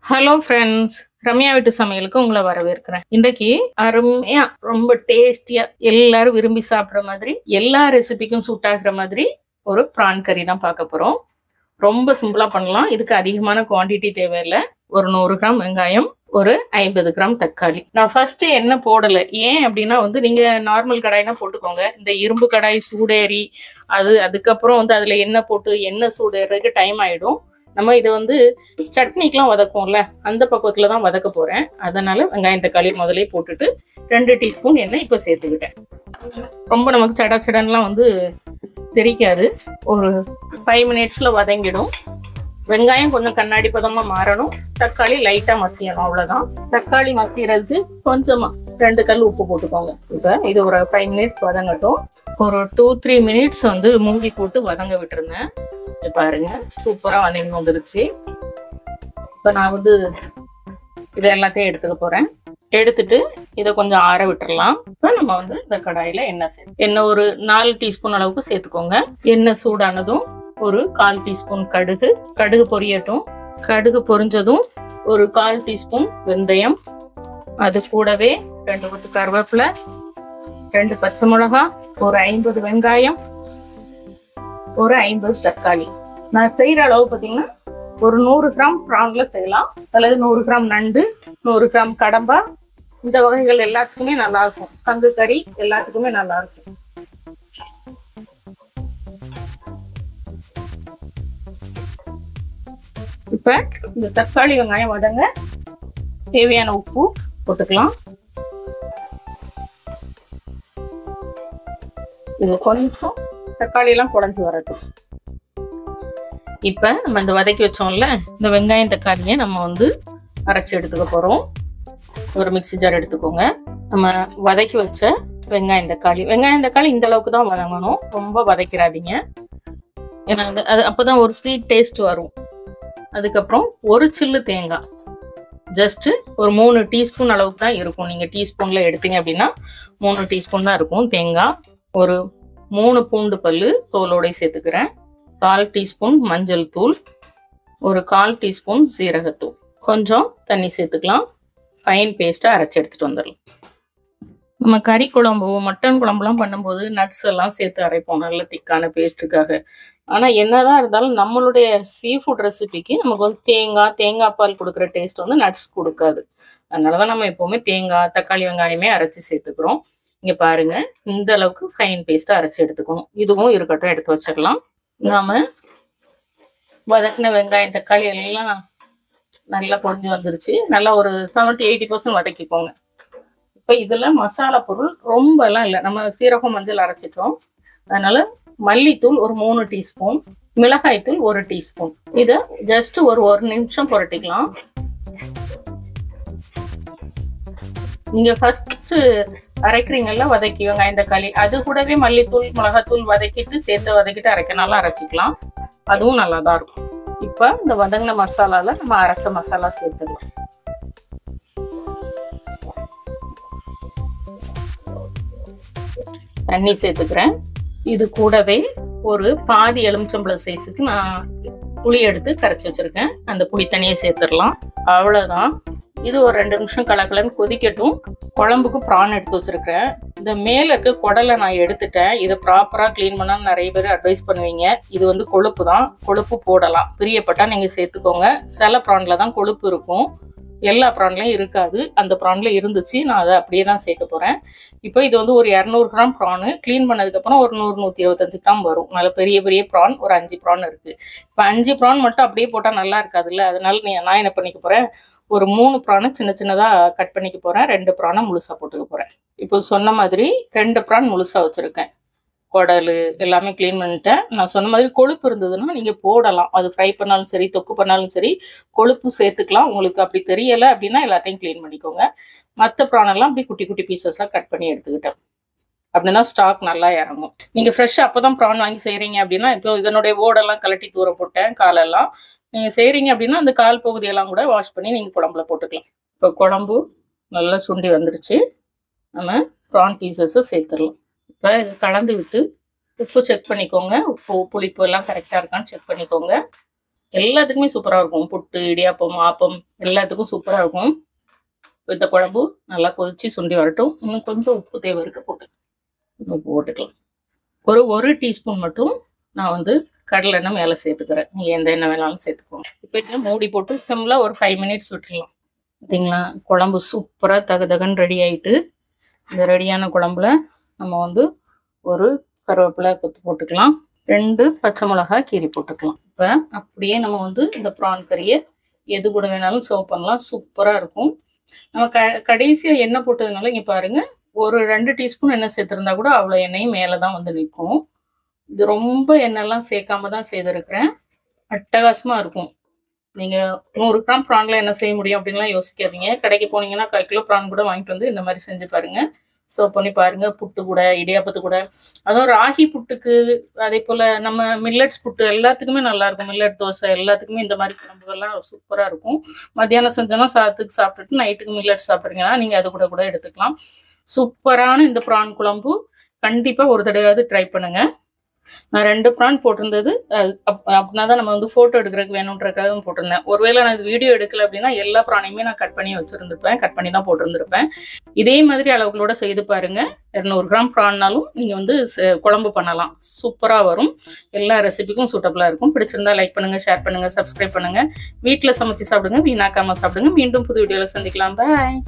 Hello friends, Ramya வீட்டு சமையலுக்கு உங்களை வரவேற்கிறேன். இன்றைக்கு அருமையா ரொம்ப டேஸ்டியா எல்லாரும் விரும்பி சாப்பிட்ற மாதிரி எல்லா ரெசிபிக்கும் சூட் ஆகுற மாதிரி ஒரு ப்ரான் கறி தான் பார்க்க போறோம். ரொம்ப சிம்பிளா பண்ணலாம். இதுக்கு அதிகமான குவான்டிட்டி தேவையில்லை. ஒரு 100 கிராம் வெங்காயம், ஒரு 50 கிராம் தக்காளி. நான் ஃபர்ஸ்ட் எண்ணெய் போடல. ஏன் அப்படின்னா நீங்க நார்மல் கடாய்னா போட்டுக்கோங்க. இந்த இரும்பு கடாய் சூடேறி அதுக்கப்புறம் அதுல எண்ணெய் போட்டு எண்ணெய் சூடேறதுக்கு டைம் ஆயிடும். நம்ம இதை சட்னிக்கெலாம் வதக்கும்ல, அந்த பக்குவத்தில் தான் வதக்க போகிறேன். அதனால் வெங்காயம் தக்காளி முதலே போட்டுட்டு 2 டீஸ்பூன் எண்ணெய் இப்போ சேர்த்துக்கிட்டேன். ரொம்ப நமக்கு சடன்லாம் தெரிக்காது. ஒரு 5 மினிட்ஸில் வதங்கிடும். வெங்காயம் கொஞ்சம் கண்ணாடி பதமாக மாறணும். தக்காளி லைட்டாக மசியணும், அவ்வளோதான். தக்காளி மசிறதுக்கு கொஞ்சமாக 2 கல் உப்பு போட்டுக்கோங்க. இப்போ இது ஒரு 5 மினிட்ஸ் வதங்கட்டும். ஒரு 2-3 மினிட்ஸ் மூடி போட்டு வதங்க விட்டுருந்தேன். பாருங்க, சூப்பரா வதங்கி வந்துருச்சு. இப்ப நான் இதை எல்லாத்தையும் எடுத்துக்க போறேன். எடுத்துட்டு இதை கொஞ்சம் ஆற விட்டுறலாம். இப்ப நம்ம இந்த கடாயில எண்ணெய் ஒரு 4 டீஸ்பூன் அளவுக்கு சேர்த்துக்கோங்க. எண்ணெய் சூடானதும் ஒரு 1/4 டீஸ்பூன் கடுகு பொரியட்டும். கடுகு பொரிஞ்சதும் ஒரு 1/4 டீஸ்பூன் வெந்தயம், அது கூடவே 2 கொத்து கருவேப்பிலை, 2 பச்சை மிளகாய், ஒரு 50 வெங்காயம், ஒரு 50 தக்காளி. நான் செய்யற அளவு பார்த்தீங்கன்னா ஒரு 100 கிராம் ப்ரான்ல செய்யலாம், அல்லது 100 கிராம் நண்டு, 100 கிராம் கடம்பா. இந்த வகைகள் எல்லாத்துக்குமே நல்லா இருக்கும். கங்கு கறி எல்லாத்துக்குமே நல்லா இருக்கும். இப்ப இந்த தக்காளி வெங்காயம் வதங்க தேவையான உப்பு போட்டுக்கலாம். இது கொஞ்சம் தக்காளி எல்லாம் குழஞ்சு வரட்டும். இப்ப நம்ம இந்த வதக்கி வச்சோம்ல, இந்த வெங்காயம் தக்காளியை நம்ம அரைச்சி எடுத்துக்க போறோம். ஒரு மிக்ஸி ஜார் எடுத்துக்கோங்க. நம்ம வதக்கி வச்ச வெங்காயம் தக்காளி இந்த அளவுக்கு தான் வதங்கணும். ரொம்ப வதக்கிறாதீங்க, ஏன்னா அது அப்பதான் ஒரு ஸ்வீட் டேஸ்ட் வரும். அதுக்கப்புறம் ஒரு சில்லு தேங்காய், ஜஸ்ட் ஒரு 3 டீஸ்பூன் அளவுக்கு தான் இருக்கும். நீங்க டீஸ்பூன்ல எடுத்தீங்க அப்படின்னா 3 டீஸ்பூன் தான் இருக்கும் தேங்காய். ஒரு 3 பூண்டு பல்லு தோலோட சேர்த்துக்கிறேன். 1/4 டீஸ்பூன் மஞ்சள் தூள், ஒரு 1/4 டீஸ்பூன் சீரகத்தூள், கொஞ்சம் தண்ணி சேர்த்துக்கலாம். ஃபைன் பேஸ்டா அரைச்சி எடுத்துட்டு வந்துடலாம். நம்ம கறி குழம்பு, மட்டன் குழம்புலாம் பண்ணும்போது நட்ஸ் எல்லாம் சேர்த்து அரைப்போம், நல்ல திக்கான பேஸ்ட்டுக்காக. ஆனா என்னதான் இருந்தாலும் நம்மளுடைய சீ ஃபுட் ரெசிபிக்கு நமக்கு தேங்காய் பால் கொடுக்குற டேஸ்ட் நட்ஸ் கொடுக்காது. அதனாலதான் நம்ம எப்பவுமே தேங்காய் தக்காளி வெங்காயமே அரைச்சி சேர்த்துக்கிறோம். இங்க பாருங்க, இந்த அளவுக்கு ஃபைன் பேஸ்டா அரைச்சி எடுத்துக்கணும். இதுவும் இருக்கட்டும், எடுத்து வச்சிடலாம். நாம வதக்கின வெங்காயம் தக்காளி எல்லாம் நல்லா பொரிஞ்சு வந்துருச்சு. நல்லா ஒரு 70-80% வதக்கிக்கோங்க. இப்ப இதுல மசாலா பொருள் ரொம்ப எல்லாம் இல்லை. நம்ம சீரகம் மஞ்சள் அரைச்சிட்டோம். அதனால மல்லித்தூள் ஒரு 3 டீஸ்பூன், மிளகாய் தூள் 1 டீஸ்பூன். இதை ஜஸ்ட் ஒரு 1 நிமிஷம் புரட்டிக்கலாம். நீங்க ஃபர்ஸ்ட் அரைக்கிறீங்கல்ல வதக்கி வெங்காயம் தக்காளி, அது கூடவே மல்லித்தூள் மிளகாத்தூள் சேர்த்து வதக்கிட்டு அரைக்கனாலும் அரைச்சிக்கலாம். அதுவும் நல்லா தான் இருக்கும். இப்ப இந்த வதங்கின மசாலால நம்ம அரைச்ச மசாலா சேர்த்துக்கலாம். தண்ணி சேர்த்துக்கிறேன். இது கூடவே ஒரு பாதி எலுமிச்சம்பழம் சைஸுக்கு நான் புளி எடுத்து கரைச்சி வச்சிருக்கேன். அந்த புளி தண்ணியை சேர்த்துடலாம். அவ்வளவுதான். இது ஒரு 2 நிமிஷம் கலக்கலன்னு கொதிக்கட்டும். குழம்புக்கு ப்ரான் எடுத்து வச்சிருக்கேன். இந்த மேல இருக்க குடலை நான் எடுத்துட்டேன். இதை ப்ராப்பரா கிளீன் பண்ணா நிறைய பேர் அட்வைஸ் பண்ணுவீங்க. இது கொழுப்பு தான், கொழுப்பு போடலாம், பிரியப்பட்டா நீங்க சேர்த்துக்கோங்க. சில ப்ரான்ல தான் கொழுப்பு இருக்கும், எல்லா ப்ரான்லையும் இருக்காது. அந்த ப்ரான்ல இருந்துச்சு, நான் அதை அப்படியே தான் சேர்க்க போறேன். இப்போ இது ஒரு 200 கிராம் ப்ரானு. கிளீன் பண்ணதுக்கு அப்புறம் ஒரு 100-125 கிராம் வரும். நல்ல பெரிய பெரிய ப்ரான் ஒரு 5 ப்ரான் இருக்கு. இப்போ 5 ப்ரான் மட்டும் அப்படியே போட்டா நல்லா இருக்காதுல்ல. அதனால நான் என்ன பண்ணிக்க போறேன், ஒரு 3 ப்ரானை சின்ன சின்னதா கட் பண்ணிக்க போறேன். 2 ப்ரானை முழுசா போட்டுக்க போறேன். இப்போ சொன்ன மாதிரி 2 ப்ரான் முழுசா வச்சிருக்கேன். குடல் எல்லாமே கிளீன் பண்ணிட்டேன். நான் சொன்ன மாதிரி கொழுப்பு இருந்ததுன்னா நீங்க போடலாம். அது ஃப்ரை பண்ணாலும் சரி, தொக்கு பண்ணாலும் சரி, கொழுப்பு சேர்த்துக்கலாம். உங்களுக்கு அப்படி தெரியலை அப்படின்னா எல்லாத்தையும் கிளீன் பண்ணிக்கோங்க. மற்ற ப்ரானெல்லாம் அப்படி குட்டி குட்டி பீசஸா கட் பண்ணி எடுத்துக்கிட்டேன். அப்படின்னா ஸ்டாக் நல்லா இறங்கும். நீங்க ஃப்ரெஷ்ஷா அப்பதான் ப்ரான் வாங்கி செய்யறீங்க அப்படின்னா, இப்போ இதனுடைய ஓடெல்லாம் கலட்டி தூர போட்டேன், காலெல்லாம். நீங்க செய்யறீங்க அப்படின்னா அந்த கால் பகுதியெல்லாம் கூட வாஷ் பண்ணி நீங்க குழம்புல போட்டுக்கலாம். இப்போ குழம்பு நல்லா சுண்டி வந்துருச்சு. நம்ம ப்ரான் பீசஸை சேர்த்துடலாம். இப்போ இது கலந்து விட்டு உப்பு செக் பண்ணிக்கோங்க. உப்பு புளிப்பு எல்லாம் கரெக்டாக இருக்கான்னு செக் பண்ணிக்கோங்க. எல்லாத்துக்குமே சூப்பராக இருக்கும். புட்டு, இடியாப்பம், ஆப்பம் எல்லாத்துக்கும் சூப்பராக இருக்கும். இந்த குழம்பு நல்லா கொதிச்சு சுண்டி வரட்டும். இன்னும் கொஞ்சம் உப்பு தேவை இருக்கு, போட்டுக்கலாம். ஒரு டீஸ்பூன் மட்டும் நான் வந்து கடலை எண்ணெய் மேலே சேர்த்துக்கிறேன். நீங்கள் எந்த எண்ணெய் வேணாலும் சேர்த்துக்கோங்க. இப்போ இதை மூடி போட்டு சிம்ல ஒரு 5 மினிட்ஸ் விட்டுடலாம். பார்த்தீங்களா, குழம்பு சூப்பராக தகன்னு ரெடி ஆகிட்டு, இந்த ரெடியான குழம்புல நம்ம வந்து ஒரு கருவேப்பிலை கொத்து போட்டுக்கலாம். 2 பச்சை மிளகாய் கீரி போட்டுக்கலாம். இப்போ அப்படியே நம்ம வந்து இந்த ப்ரான் கறியை எது கூட வேணாலும் சர்வ் பண்ணலாம். சூப்பராக இருக்கும். நம்ம கடைசியாக எண்ணெய் போட்டதுனால இங்கே பாருங்கள், ஒரு 2 டீஸ்பூன் எண்ணெய் சேர்த்துருந்தா கூட அவ்வளோ எண்ணெயும் மேலே தான் வந்து நிற்கும். இது ரொம்ப எண்ணெய்லாம் சேர்க்காம தான் செய்திருக்கிறேன். அட்டகாசமாக இருக்கும். நீங்கள் 100 கிராம் ப்ரானில் என்ன செய்ய முடியும் அப்படின்லாம் யோசிக்காதீங்க. கடைக்கு போனீங்கன்னா 1/4 கிலோ ப்ரான் கூட வாங்கிட்டு வந்து இந்த மாதிரி செஞ்சு பாருங்கள். சர்வ் பண்ணி பாருங்கள். புட்டு கூட, இடியாப்பத்து கூட, அதுவும் ராகி புட்டுக்கு, அதே போல் நம்ம மில்லட்ஸ் புட்டு எல்லாத்துக்குமே நல்லாயிருக்கும். மில்லட் தோசை எல்லாத்துக்குமே இந்த மாதிரி குழம்புகள்லாம் சூப்பராக இருக்கும். மத்தியானம் செஞ்சோன்னா சாதத்துக்கு சாப்பிட்டுட்டு நைட்டுக்கு மில்லட் சாப்பிட்றீங்கன்னா நீங்கள் அது கூட எடுத்துக்கலாம். சூப்பரான இந்த ப்ரான் குழம்பு கண்டிப்பாக ஒரு தடவையாவது ட்ரை பண்ணுங்கள். நான் 2 ப்ரான் போட்டிருந்தது. அப்படின்னா தான் நம்ம வந்து ஃபோட்டோ எடுக்கிறதுக்கு வேணுன்றதுக்காக போட்டிருந்தேன். ஒருவேளை நான் இது வீடியோ எடுக்கல அப்படின்னா எல்லா ப்ரானையுமே நான் கட் பண்ணி வச்சுருந்துருப்பேன். கட் பண்ணி தான் போட்டிருந்துருப்பேன். இதே மாதிரி அளவுகளோட செய்து பாருங்கள். 200 கிராம் ப்ரான்னாலும் நீங்கள் வந்து குழம்பு பண்ணலாம். சூப்பராக வரும். எல்லா ரெசிபிக்கும் சூட்டபுளாக இருக்கும். பிடிச்சிருந்தா லைக் பண்ணுங்கள், ஷேர் பண்ணுங்கள், சப்ஸ்கிரைப் பண்ணுங்கள். வீட்டில் சமைச்சு சாப்பிடுங்க, வீணாக்காமல் சாப்பிடுங்க. மீண்டும் புது வீடியோவில் சந்திக்கலாம். பாய்.